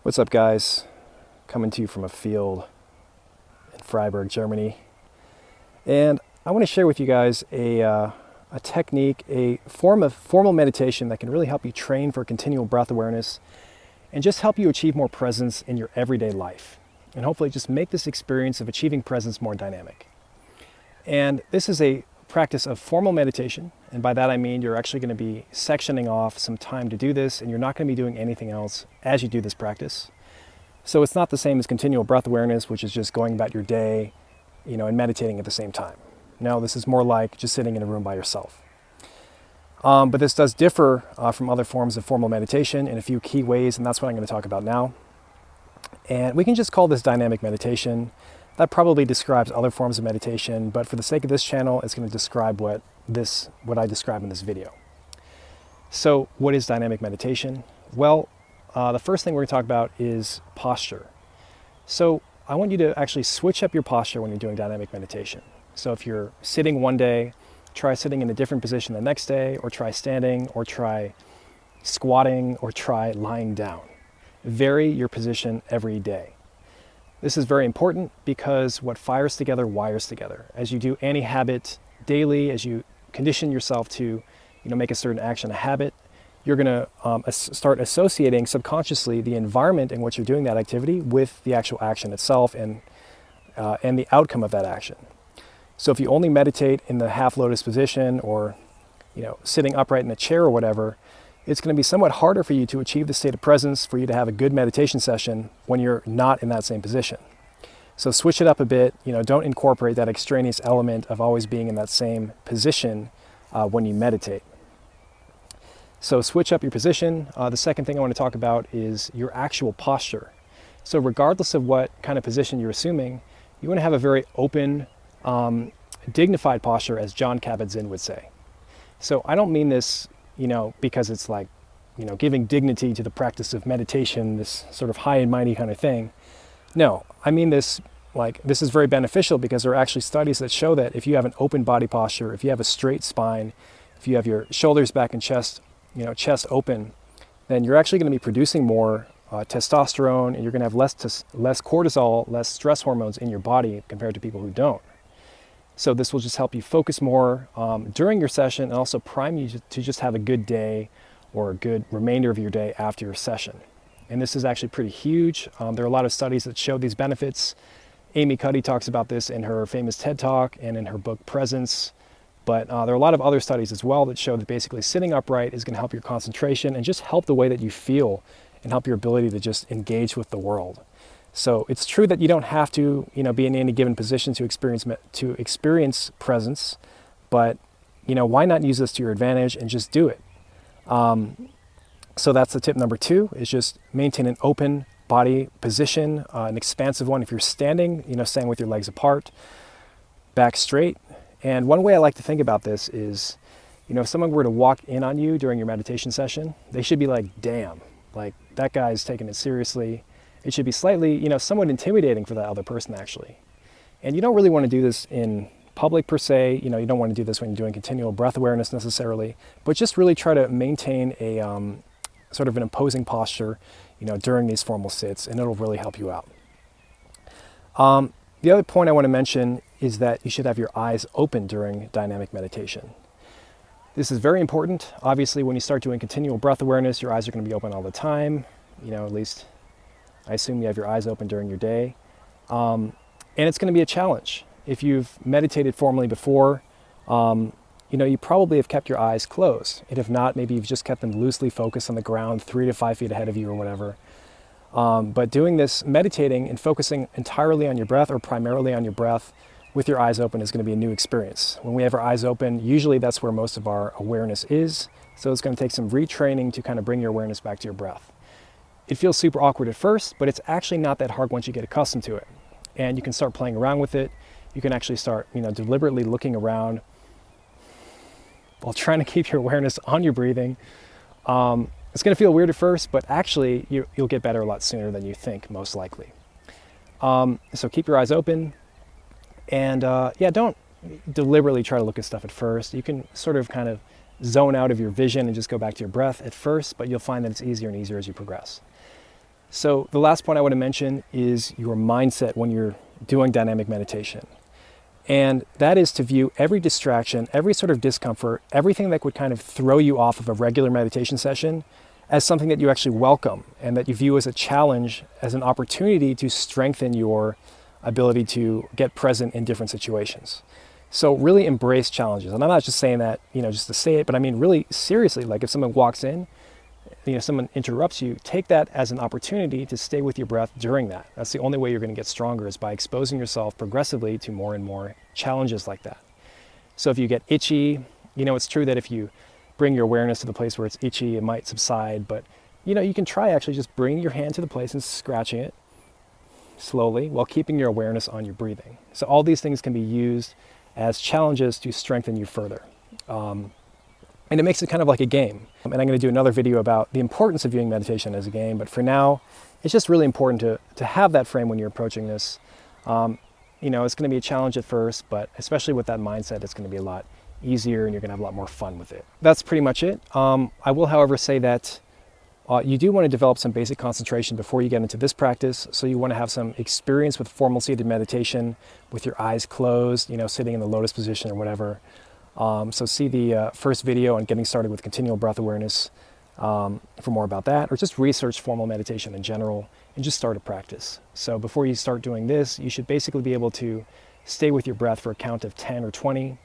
What's up, guys? Coming to you from a field in Freiburg, Germany. And I want to share with you guys a technique, a form of formal meditation that can really help you train for continual breath awareness and just help you achieve more presence in your everyday life. And hopefully just make this experience of achieving presence more dynamic. And this is a practice of formal meditation. And by that I mean you're actually going to be sectioning off some time to do this, and you're not going to be doing anything else as you do this practice. So it's not the same as continual breath awareness, which is just going about your day, and meditating at the same time. No, this is more like just sitting in a room by yourself. But this does differ from other forms of formal meditation in a few key ways, and that's what I'm going to talk about now. And we can just call this dynamic meditation. That probably describes other forms of meditation, but for the sake of this channel, it's going to describe what I describe in this video. So what is dynamic meditation? Well, the first thing we're going to talk about is posture. So I want you to actually switch up your posture when you're doing dynamic meditation. So if you're sitting one day, try sitting in a different position the next day, or try standing, or try squatting, or try lying down. Vary your position every day. This is very important because what fires together wires together. As you do any habit daily, as you condition yourself to make a certain action a habit, you're going to start associating subconsciously the environment in which you're doing that activity with the actual action itself and the outcome of that action. So if you only meditate in the half lotus position or sitting upright in a chair or whatever, it's going to be somewhat harder for you to achieve the state of presence, for you to have a good meditation session when you're not in that same position. So switch it up a bit. Don't incorporate that extraneous element of always being in that same position when you meditate. So switch up your position. The second thing I want to talk about is your actual posture. So regardless of what kind of position you're assuming, you want to have a very open, dignified posture, as Jon Kabat-Zinn would say. So I don't mean this because it's like, giving dignity to the practice of meditation, this sort of high and mighty kind of thing. No, I mean this is very beneficial because there are actually studies that show that if you have an open body posture, if you have a straight spine, if you have your shoulders back and chest, chest open, then you're actually going to be producing more testosterone, and you're going to have less cortisol, less stress hormones in your body compared to people who don't. So this will just help you focus more during your session and also prime you to just have a good day or a good remainder of your day after your session. And this is actually pretty huge. There are a lot of studies that show these benefits. Amy Cuddy talks about this in her famous TED Talk and in her book Presence. But there are a lot of other studies as well that show that basically sitting upright is going to help your concentration and just help the way that you feel and help your ability to just engage with the world. So it's true that you don't have to, be in any given position to experience presence, but why not use this to your advantage and just do it? So that's the tip number 2, is just maintain an open body position, an expansive one. If you're standing, standing with your legs apart, back straight. And one way I like to think about this is, if someone were to walk in on you during your meditation session, they should be like, damn, like that guy's taking it seriously. It should be slightly, somewhat intimidating for that other person, actually. And you don't really want to do this in public per se. You don't want to do this when you're doing continual breath awareness necessarily, but just really try to maintain a sort of an imposing posture, during these formal sits, and it'll really help you out. The other point I want to mention is that you should have your eyes open during dynamic meditation. This is very important. Obviously, when you start doing continual breath awareness, your eyes are going to be open all the time, at least I assume you have your eyes open during your day. And it's going to be a challenge. If you've meditated formally before, you probably have kept your eyes closed. And if not, maybe you've just kept them loosely focused on the ground 3 to 5 feet ahead of you or whatever. But doing this, meditating and focusing entirely on your breath or primarily on your breath with your eyes open is going to be a new experience. When we have our eyes open, usually that's where most of our awareness is. So it's going to take some retraining to kind of bring your awareness back to your breath. It feels super awkward at first, but it's actually not that hard once you get accustomed to it. And you can start playing around with it. You can actually start, deliberately looking around while trying to keep your awareness on your breathing. It's going to feel weird at first, but actually you'll get better a lot sooner than you think, most likely. So keep your eyes open, and don't deliberately try to look at stuff at first. You can sort of kind of zone out of your vision and just go back to your breath at first, but you'll find that it's easier and easier as you progress. So the last point I want to mention is your mindset when you're doing dynamic meditation. And that is to view every distraction, every sort of discomfort, everything that would kind of throw you off of a regular meditation session as something that you actually welcome and that you view as a challenge, as an opportunity to strengthen your ability to get present in different situations. So really embrace challenges. And I'm not just saying that, just to say it, but I mean really seriously, like if someone walks in, someone interrupts you, take that as an opportunity to stay with your breath during that. That's the only way you're going to get stronger, is by exposing yourself progressively to more and more challenges like that. So if you get itchy, it's true that if you bring your awareness to the place where it's itchy, it might subside, but you can try actually just bringing your hand to the place and scratching it slowly while keeping your awareness on your breathing. So all these things can be used as challenges to strengthen you further. And it makes it kind of like a game. And I'm going to do another video about the importance of viewing meditation as a game. But for now, it's just really important to have that frame when you're approaching this. It's going to be a challenge at first, but especially with that mindset, it's going to be a lot easier and you're going to have a lot more fun with it. That's pretty much it. I will, however, say that you do want to develop some basic concentration before you get into this practice. So you want to have some experience with formal seated meditation with your eyes closed, sitting in the lotus position or whatever. So see the first video on getting started with continual breath awareness for more about that, or just research formal meditation in general and just start a practice. So before you start doing this, you should basically be able to stay with your breath for a count of 10 or 20,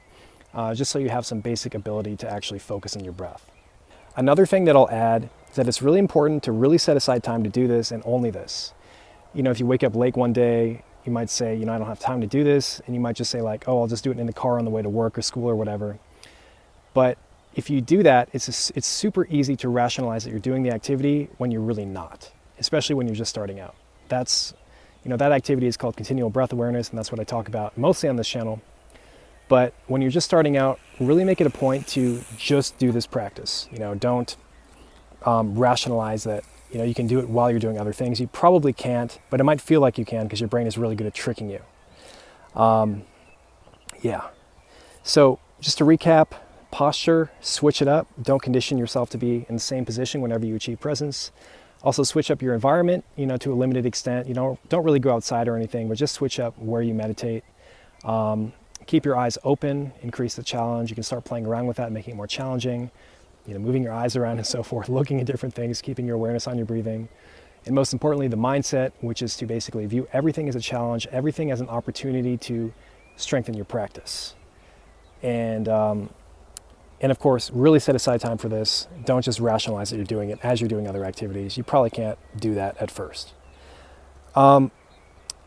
just so you have some basic ability to actually focus on your breath. Another thing that I'll add is that it's really important to really set aside time to do this, and only this. If you wake up late one day, you might say, I don't have time to do this. And you might just say like, oh, I'll just do it in the car on the way to work or school or whatever. But if you do that, it's super easy to rationalize that you're doing the activity when you're really not, especially when you're just starting out. That's, that activity is called continual breath awareness, and that's what I talk about mostly on this channel. But when you're just starting out, really make it a point to just do this practice. Don't rationalize that you can do it while you're doing other things. You probably can't, but it might feel like you can because your brain is really good at tricking you. Yeah. So just to recap, posture, switch it up. Don't condition yourself to be in the same position whenever you achieve presence. Also switch up your environment, to a limited extent. Don't really go outside or anything, but just switch up where you meditate. Keep your eyes open, increase the challenge. You can start playing around with that, making it more challenging. Moving your eyes around and so forth, looking at different things, keeping your awareness on your breathing. And most importantly, the mindset, which is to basically view everything as a challenge, everything as an opportunity to strengthen your practice. And of course, really set aside time for this. Don't just rationalize that you're doing it as you're doing other activities. You probably can't do that at first. So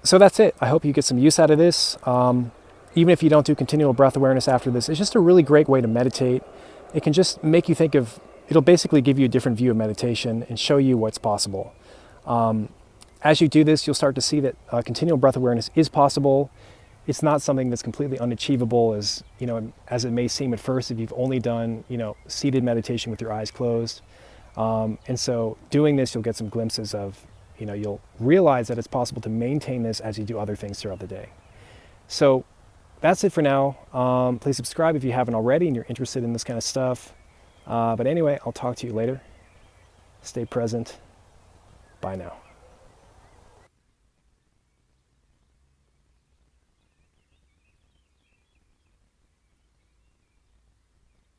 that's it. I hope you get some use out of this. Even if you don't do continual breath awareness after this, it's just a really great way to meditate. It can just make you think of, it'll basically give you a different view of meditation and show you what's possible. As you do this, you'll start to see that continual breath awareness is possible. It's not something that's completely unachievable as it may seem at first if you've only done, seated meditation with your eyes closed. And so doing this, you'll get some glimpses of, you'll realize that it's possible to maintain this as you do other things throughout the day. So that's it for now. Please subscribe if you haven't already and you're interested in this kind of stuff. But anyway, I'll talk to you later. Stay present. Bye now.